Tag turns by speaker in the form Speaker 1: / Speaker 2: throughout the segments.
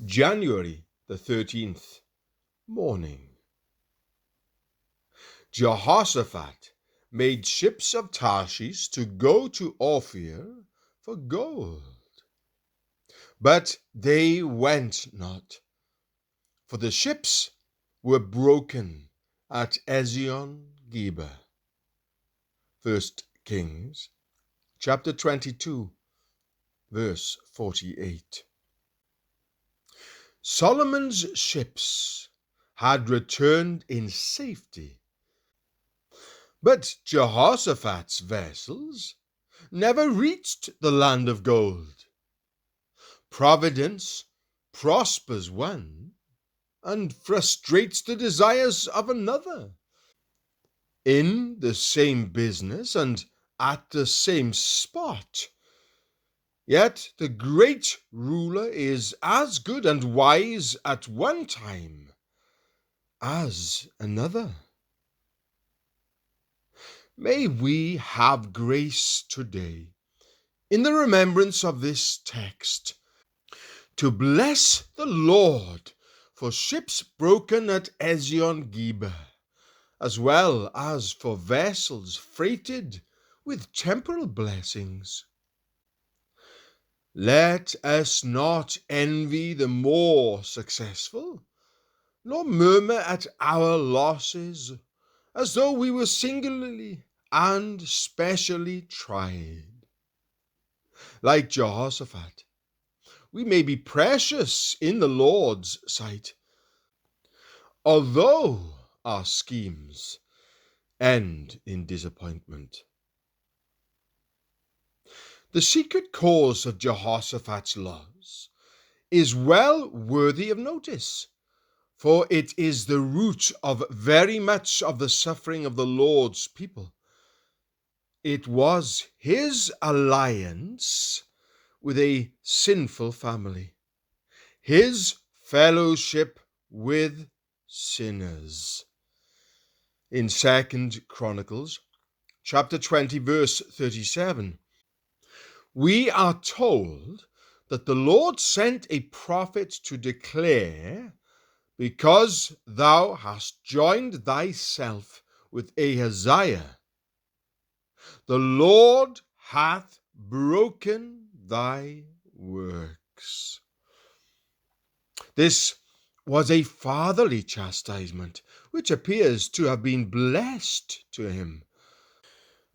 Speaker 1: January the 13th, morning. Jehoshaphat made ships of Tarshish to go to Ophir for gold. But they went not, for the ships were broken at Ezion Geber. 1 Kings chapter 22, verse 48. Solomon's ships had returned in safety, but Jehoshaphat's vessels never reached the land of gold. Providence prospers one and frustrates the desires of another. In the same business and at the same spot, yet the great ruler is as good and wise at one time as another. May we have grace today, in the remembrance of this text, to bless the Lord for ships broken at Ezion Geber, as well as for vessels freighted with temporal blessings. Let us not envy the more successful, nor murmur at our losses, as though we were singularly and specially tried. Like Jehoshaphat, we may be precious in the Lord's sight, although our schemes end in disappointment. The secret cause of Jehoshaphat's loss is well worthy of notice, for it is the root of very much of the suffering of the Lord's people. It was his alliance with a sinful family, his fellowship with sinners. In 2 Chronicles chapter 20, verse 37, we are told that the Lord sent a prophet to declare, because thou hast joined thyself with Ahaziah, the Lord hath broken thy works. This was a fatherly chastisement, which appears to have been blessed to him.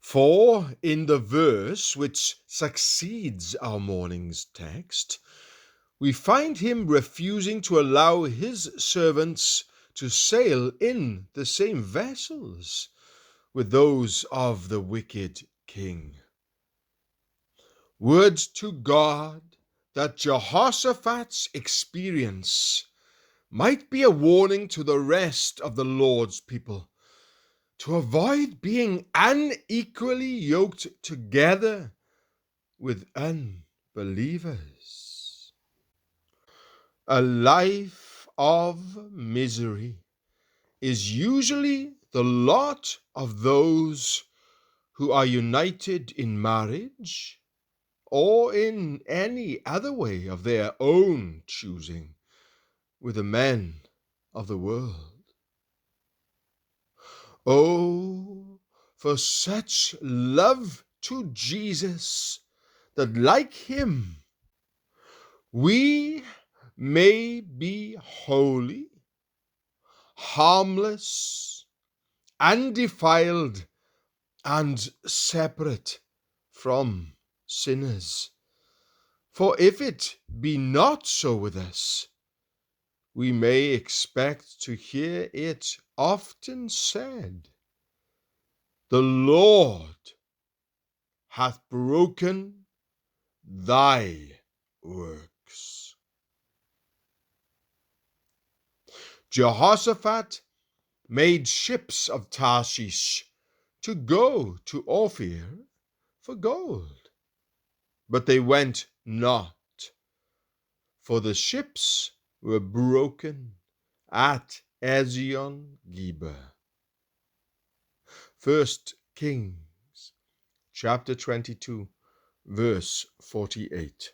Speaker 1: For in the verse which succeeds our morning's text, we find him refusing to allow his servants to sail in the same vessels with those of the wicked king. Would to God that Jehoshaphat's experience might be a warning to the rest of the Lord's people to avoid being unequally yoked together with unbelievers. A life of misery is usually the lot of those who are united in marriage or in any other way of their own choosing with the men of the world. Oh, for such love to Jesus, that like him we may be holy, harmless, undefiled, and separate from sinners. For if it be not so with us, we may expect to hear it often said, "The Lord hath broken thy works." Jehoshaphat made ships of Tarshish to go to Ophir for gold, but they went not, for the ships were broken at Ezion Geber. 1 Kings chapter 22, verse 48.